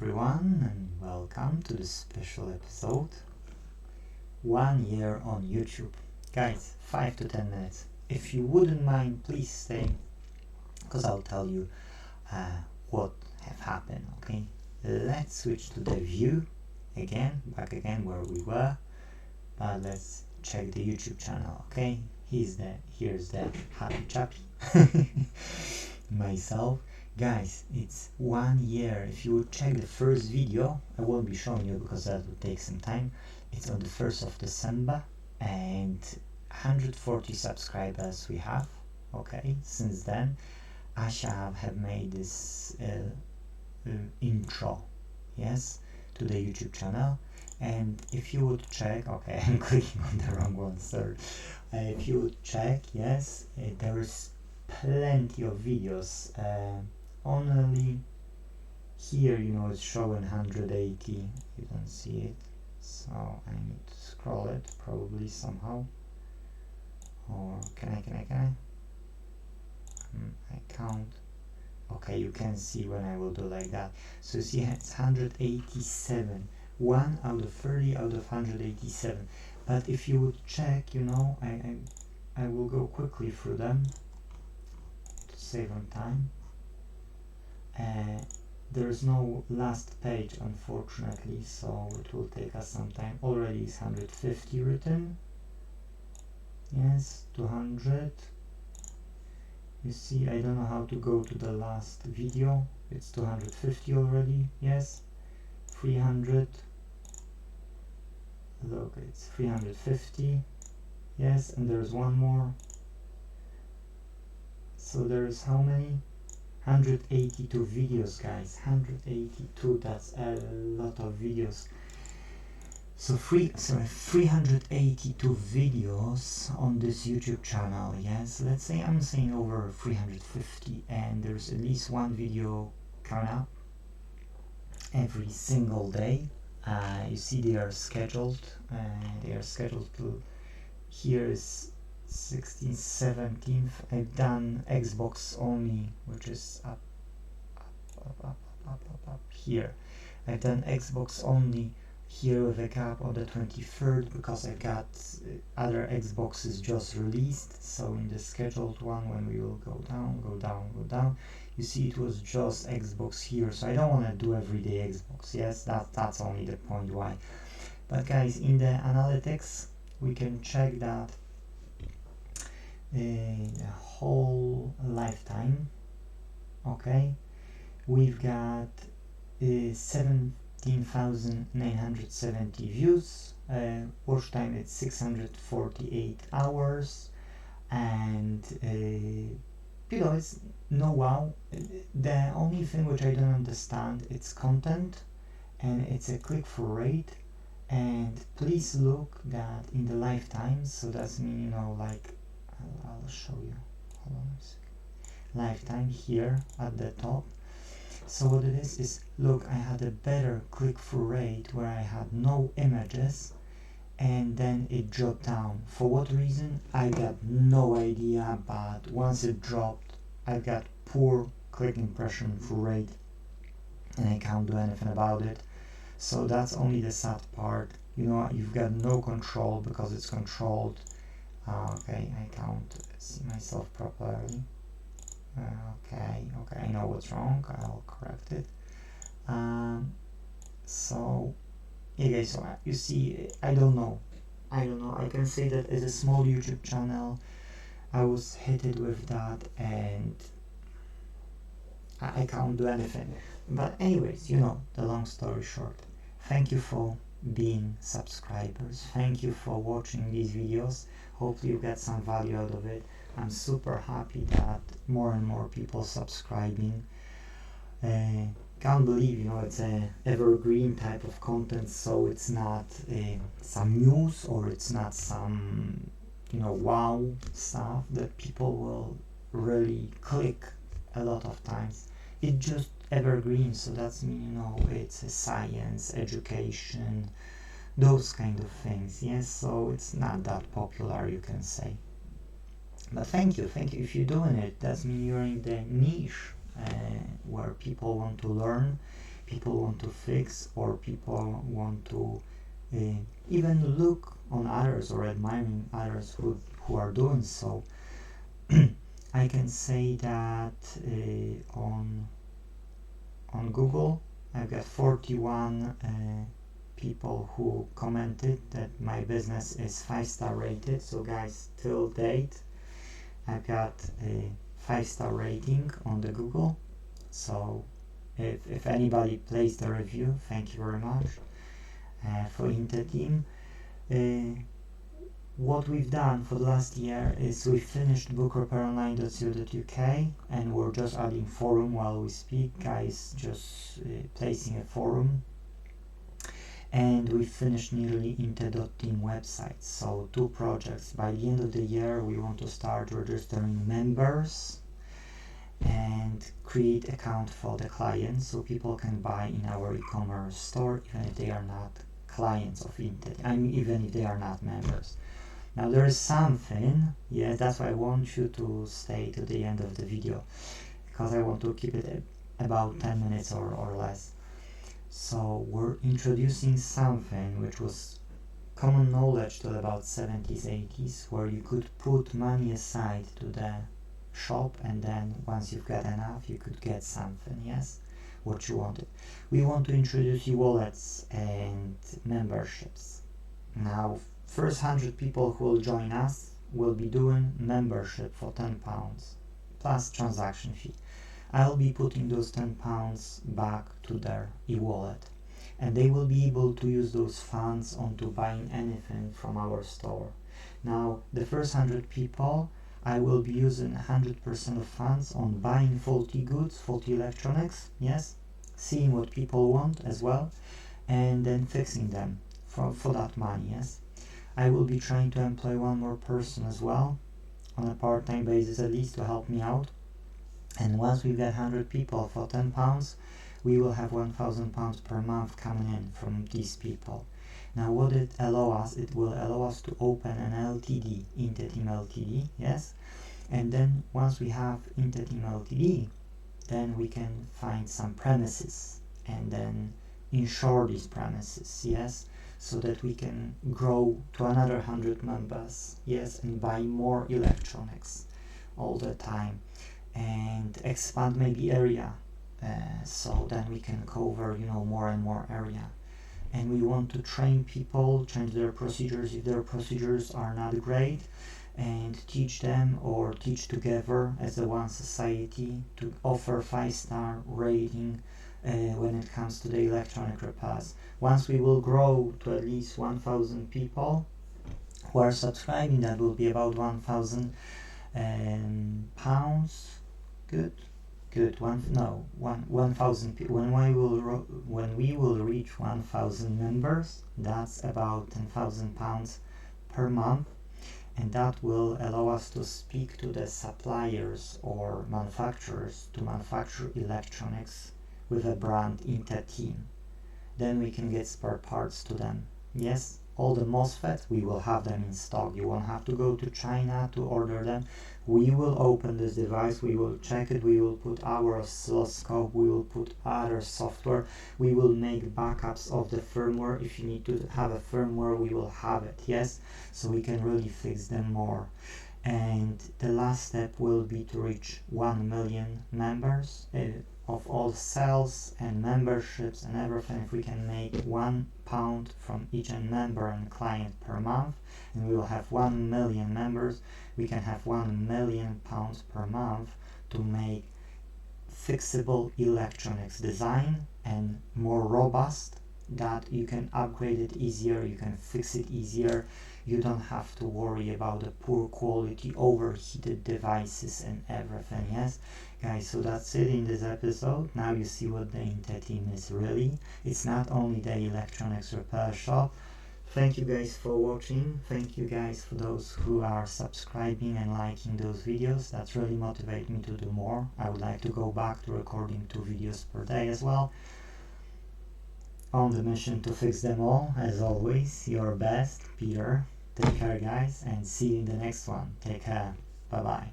everyone, and welcome to this special episode. 1 year on YouTube. Guys, 5 to 10 minutes. If you wouldn't mind, please stay, because I'll tell you what have happened, okay? Let's switch to the view again, back again where we were, but let's check the YouTube channel, okay? Here's the happy chappy, myself. Guys, it's 1 year. If you would check the first video, I won't be showing you because that would take some time. It's on the 1st of December and 140 subscribers we have. Okay, since then Asha have made this intro, yes, to the YouTube channel. And if you would check, okay, I'm clicking on the wrong one, sorry. If you would check, yes, there is plenty of videos. Only here, it's showing 180. You don't see it, so I need to scroll it probably somehow. Or can I count. Okay, you can see when I will do like that. So see, it's 187. 1 out of 30 out of 187. But if you would check, I will go quickly through them to save on time. There's no last page, unfortunately, so it will take us some time. Already is 150 written. Yes, 200. You see, I don't know how to go to the last video. It's 250 already. Yes, 300. Look, it's 350. Yes, and there's one more. So there's how many? 182 videos, guys. 182. That's a lot of videos. So 382 videos on this YouTube channel. Yes, let's say I'm saying over 350, and there's at least one video coming up every single day. You see, they are scheduled. To here is 16th, 17th. I've done Xbox only, which is up here. I've done Xbox only here with a gap on the 23rd because I got other Xboxes just released. So in the scheduled one, when we will go down, you see it was just Xbox here. So I don't want to do everyday Xbox. Yes, that's only the point why. But guys, in the analytics, we can check that the whole lifetime. Okay, we've got 17,970 views. Watch time it's 648 hours, and it's no wow. The only thing which I don't understand, it's content and it's a click-through rate. And please look that in the lifetime, so that's mean, like I'll show you. Hold on a second. Lifetime here at the top. So what it is look, I had a better click-through rate where I had no images, and then it dropped down. For what reason? I got no idea, but once it dropped, I got poor click impression through rate, and I can't do anything about it. So that's only the sad part. You've got no control because it's controlled. Okay, I can't see myself properly. Okay, I know what's wrong. I'll correct it. So yeah, guys. So you see, I don't know. I can say that as a small YouTube channel, I was hit with that, and I can't do anything. But anyways, the long story short. Thank you for being subscribers. Thank you for watching these videos. Hopefully you get some value out of it. I'm super happy that more and more people subscribing. Can't believe, it's a evergreen type of content, so it's not some news, or it's not some, wow stuff that people will really click a lot of times. It just evergreen, so that's it's a science, education, those kind of things. Yes, so it's not that popular, you can say. But thank you if you're doing it. That means you're in the niche where people want to learn, people want to fix, or people want to even look on others or admiring others who are doing so. I can say that on Google I've got 41 people who commented that my business is 5-star rated. So guys, till date I've got a 5-star rating on the Google. So if anybody placed a review, thank you very much. For Inte.Team, what we've done for the last year is we finished bookRepairOnline.co.uk, and we're just adding forum while we speak. Guys, just placing a forum. And we finished nearly Inte.Team websites, so 2 projects. By the end of the year we want to start registering members and create account for the clients, so people can buy in our e-commerce store even if they are not clients of Inte. I mean, even if they are not members. Now there is something, yes, that's why I want you to stay to the end of the video, because I want to keep it about 10 minutes or less. So we're introducing something which was common knowledge till about 70s, 80s, where you could put money aside to the shop, and then once you've got enough you could get something, yes, what you wanted. We want to introduce e-wallets and memberships. Now first 100 people who will join us will be doing membership for £10 plus transaction fee. I'll be putting those £10 back to their e-wallet, and they will be able to use those funds onto buying anything from our store. Now the first 100 people, I will be using 100% of funds on buying faulty goods, faulty electronics, yes, seeing what people want as well, and then fixing them for that money, yes. I will be trying to employ one more person as well, on a part-time basis at least, to help me out. And once we get 100 people for £10, we will have £1,000 per month coming in from these people. Now what it allows us, it will allow us to open an LTD, Inte.Team Ltd, yes? And then once we have Inte.Team Ltd, then we can find some premises and then insure these premises, yes? So that we can grow to another 100 members, yes, and buy more electronics all the time, and expand maybe area, so then we can cover, you know, more and more area. And we want to train people, change their procedures if their procedures are not great, and teach them, or teach together as a one society, to offer 5-star rating when it comes to the electronic repairs. Once we will grow to at least 1,000 people who are subscribing, that will be about £1,000. Good. 1,000 people. When we will reach 1,000 members, that's about £10,000 per month, and that will allow us to speak to the suppliers or manufacturers to manufacture electronics with a brand Inte.Team. Then we can get spare parts to them. Yes, all the MOSFETs, we will have them in stock. You won't have to go to China to order them. We will open this device, we will check it, we will put our oscilloscope, we will put other software, we will make backups of the firmware. If you need to have a firmware, we will have it, yes? So we can really fix them more. And the last step will be to reach 1 million members of all sales and memberships and everything. If we can make £1 from each member and client per month, and we will have 1 million members, we can have £1 million per month to make fixable electronics design and more robust, that you can upgrade it easier, you can fix it easier, you don't have to worry about the poor quality, overheated devices and everything, yes? Guys, so that's it in this episode. Now you see what the Inte.Team is really. It's not only the electronics repair shop. Thank you guys for watching. Thank you guys for those who are subscribing and liking those videos. That's really motivates me to do more. I would like to go back to recording 2 videos per day as well. On the mission to fix them all, as always, your best, Peter. Take care guys, and see you in the next one. Take care. Bye bye.